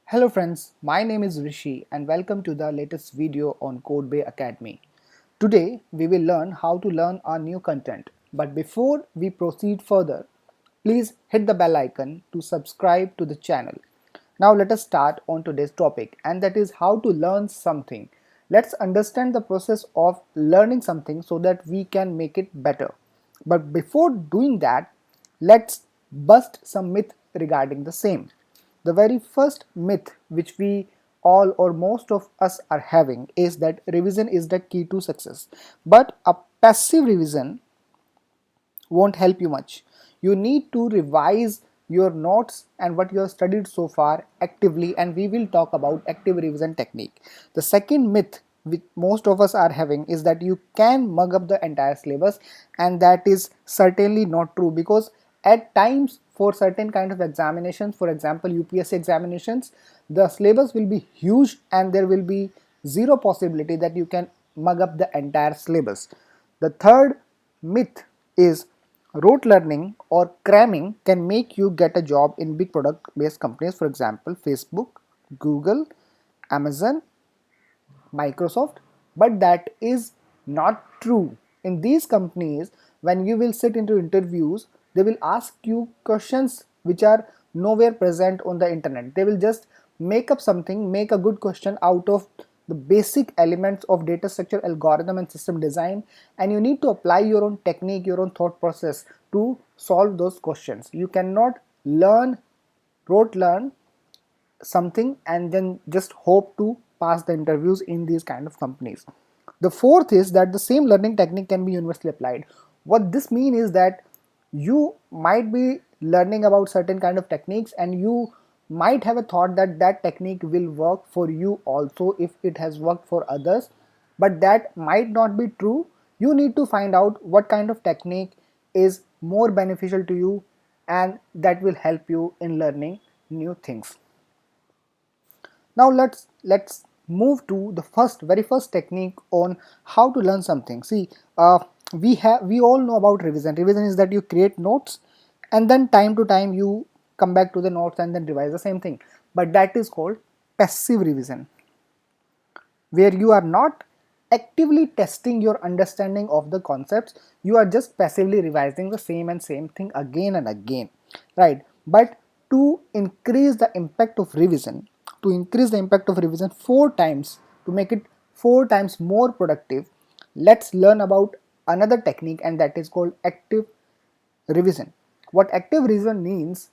Hello friends, my name is Rishi and welcome to the latest video on CodeBay Academy. Today we will learn how to learn our new content. But before we proceed further, please hit the bell icon to subscribe to the channel. Now let us start on today's topic, and that is how to learn something. Let's understand the process of learning something so that we can make it better. But before doing that, let's bust some myth regarding the same. The very first myth which we all or most of us are having is that revision is the key to success. But a passive revision won't help you much. You need to revise your notes and what you have studied so far actively, and we will talk about active revision technique. The second myth which most of us are having is that you can mug up the entire syllabus, and that is certainly not true, because at times for certain kind of examinations, for example UPSC examinations, the syllabus will be huge and there will be zero possibility that you can mug up the entire syllabus. The third myth is rote learning or cramming can make you get a job in big product based companies, for example Facebook, Google, Amazon, Microsoft. But that is not true. In these companies, when you will sit into interviews, they will ask you questions which are nowhere present on the internet. They will just make up something, make a good question out of the basic elements of data structure, algorithm and system design, and you need to apply your own technique, your own thought process to solve those questions. You cannot rote learn something and then just hope to pass the interviews in these kind of companies. The fourth is that the same learning technique can be universally applied. What this means is that you might be learning about certain kind of techniques and you might have a thought that that technique will work for you also if it has worked for others, but that might not be true. You need to find out what kind of technique is more beneficial to you, and that will help you in learning new things. Now let's move to the very first technique on how to learn something. See, we all know about revision. Revision is that you create notes and then time to time you come back to the notes and then revise the same thing. But that is called passive revision, where you are not actively testing your understanding of the concepts. You are just passively revising the same thing again and again, right? But to increase the impact of revision, four times, to make it four times more productive, let's learn about another technique, and that is called active revision. What active revision means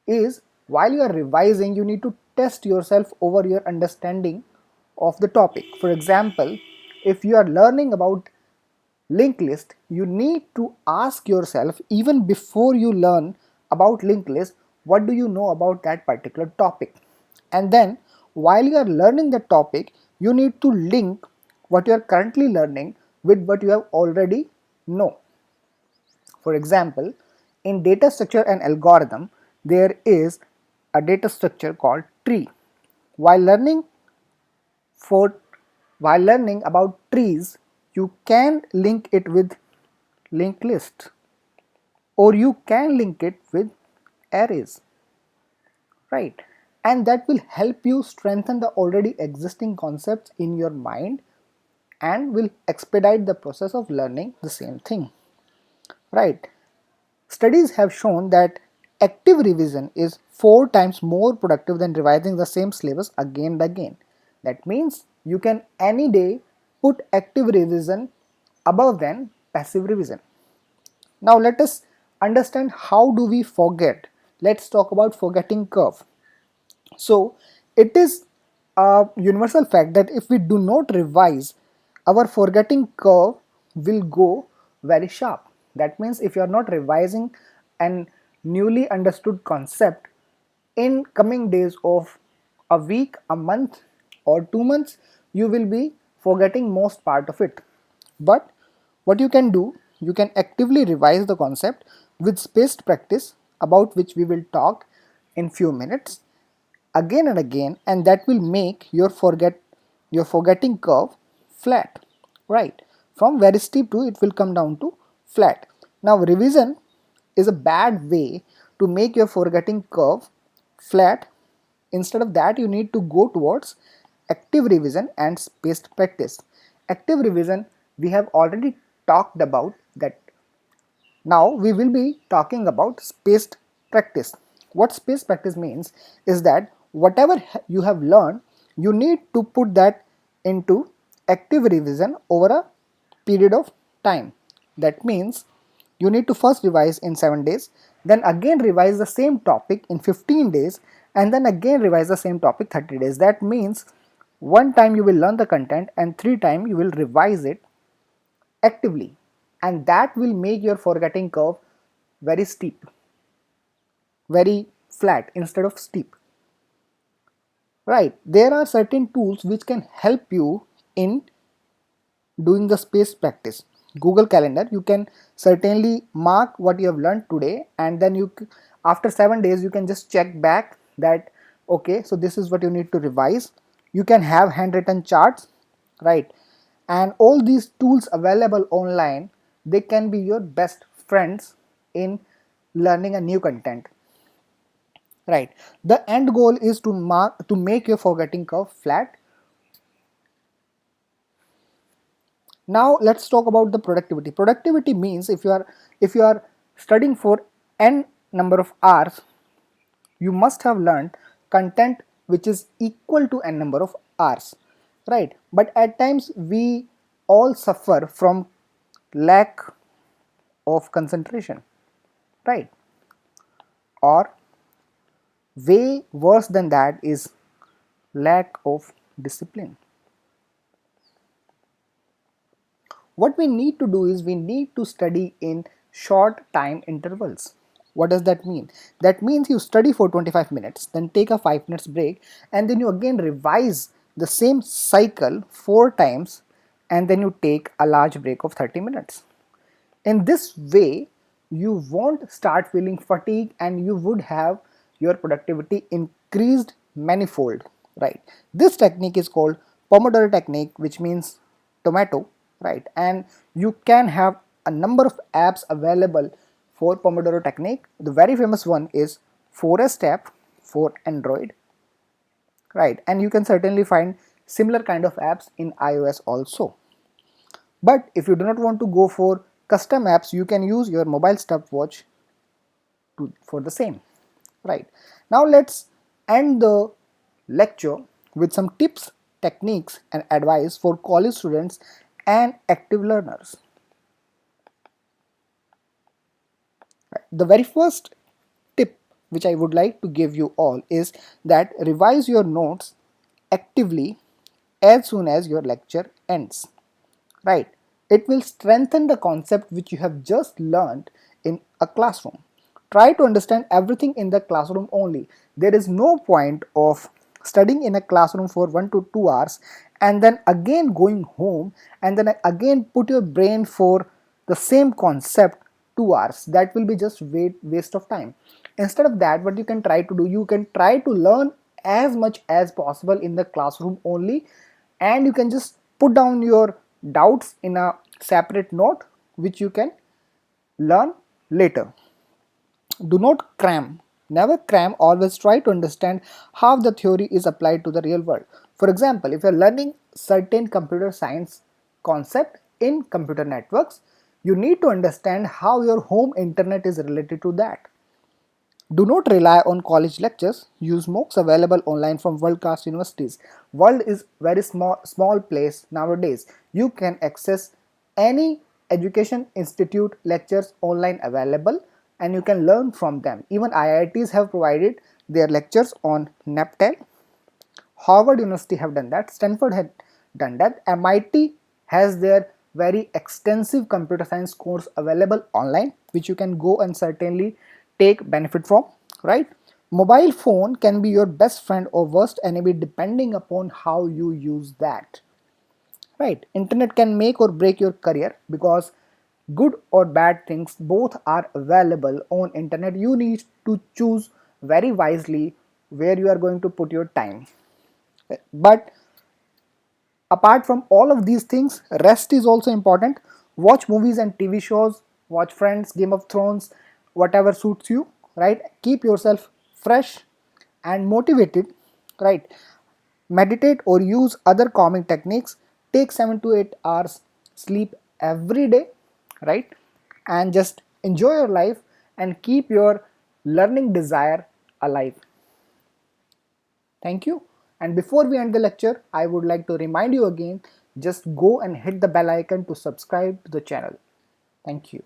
is, while you are revising, you need to test yourself over your understanding of the topic. For example, if you are learning about linked list, you need to ask yourself, even before you learn about linked list, what do you know about that particular topic? And then while you are learning the topic, you need to link what you are currently learning with what you have already know. For example, in data structure and algorithm, there is a data structure called tree. While learning for while learning about trees, you can link it with linked list, or you can link it with arrays, right? And that will help you strengthen the already existing concepts in your mind and will expedite the process of learning the same thing, right? Studies have shown that active revision is four times more productive than revising the same syllabus again and again. That means you can any day put active revision above than passive revision. Now let us understand how do we forget. Let's talk about forgetting curve. So it is a universal fact that if we do not revise, our forgetting curve will go very sharp. That means if you are not revising an newly understood concept in coming days of a week, a month or 2 months, you will be forgetting most part of it. But what you can do, you can actively revise the concept with spaced practice, about which we will talk in few minutes, again and again, and that will make your forgetting curve flat, right? From very steep to it will come down to flat. Now revision is a bad way to make your forgetting curve flat Instead of that, you need to go towards active revision and spaced practice. Active revision we have already talked about that. Now we will be talking about spaced practice. What spaced practice means is that whatever you have learned, you need to put that into active revision over a period of time. That means you need to first revise in 7 days, then again revise the same topic in 15 days, and then again revise the same topic 30 days. That means one time you will learn the content and 3 times you will revise it actively, and that will make your forgetting curve very steep, very flat instead of steep. Right, there are certain tools which can help you in doing the space practice. Google Calendar, you can certainly mark what you have learned today, and then after 7 days you can just check back that okay, so this is what you need to revise. You can have handwritten charts, right? And all these tools available online, they can be your best friends in learning a new content, right? The end goal is to make your forgetting curve flat. Now let's talk about the productivity. Productivity means if you are studying for n number of hours, you must have learned content which is equal to n number of hours, right? But at times we all suffer from lack of concentration, right? Or way worse than that is lack of discipline. What we need to do is we need to study in short time intervals. What does that mean? That means you study for 25 minutes, then take a 5 minutes break, and then you again revise the same cycle 4 times, and then you take a large break of 30 minutes. In this way, you won't start feeling fatigue and you would have your productivity increased manifold, right? This technique is called Pomodoro technique, which means tomato, right? And you can have a number of apps available for Pomodoro technique. The very famous one is Forest app for Android, right? And you can certainly find similar kind of apps in iOS also. But if you do not want to go for custom apps, you can use your mobile stopwatch for the same, right? Now let's end the lecture with some tips, techniques and advice for college students and active learners. The very first tip which I would like to give you all is that revise your notes actively as soon as your lecture ends, right? It will strengthen the concept which you have just learned in a classroom. Try to understand everything in the classroom only. There is no point of studying in a classroom for 1 to 2 hours and then again going home and then again put your brain for the same concept 2 hours. That will be just waste of time. Instead of that, what you can try to do, you can try to learn as much as possible in the classroom only, and you can just put down your doubts in a separate note which you can learn later. Do not cram. Never cram, always try to understand how the theory is applied to the real world. For example, if you're learning certain computer science concept in computer networks, you need to understand how your home internet is related to that. Do not rely on college lectures. Use MOOCs available online from world-class universities. World is very small place nowadays. You can access any education institute lectures online available and you can learn from them. Even IITs have provided their lectures on NPTEL. Harvard University have done that. Stanford had done that. MIT has their very extensive computer science course available online, which you can go and certainly take benefit from, right? Mobile phone can be your best friend or worst enemy depending upon how you use that, right? Internet can make or break your career because good or bad things both are available on internet. You need to choose very wisely where you are going to put your time. But apart from all of these things, rest is also important. Watch movies and TV shows, watch Friends, Game of Thrones, whatever suits you, right? Keep yourself fresh and motivated right? Meditate or use other calming techniques. Take 7 to 8 hours sleep every day, right? And just enjoy your life and keep your learning desire alive. Thank you. And before we end the lecture, I would like to remind you again, just go and hit the bell icon to subscribe to the channel. Thank you.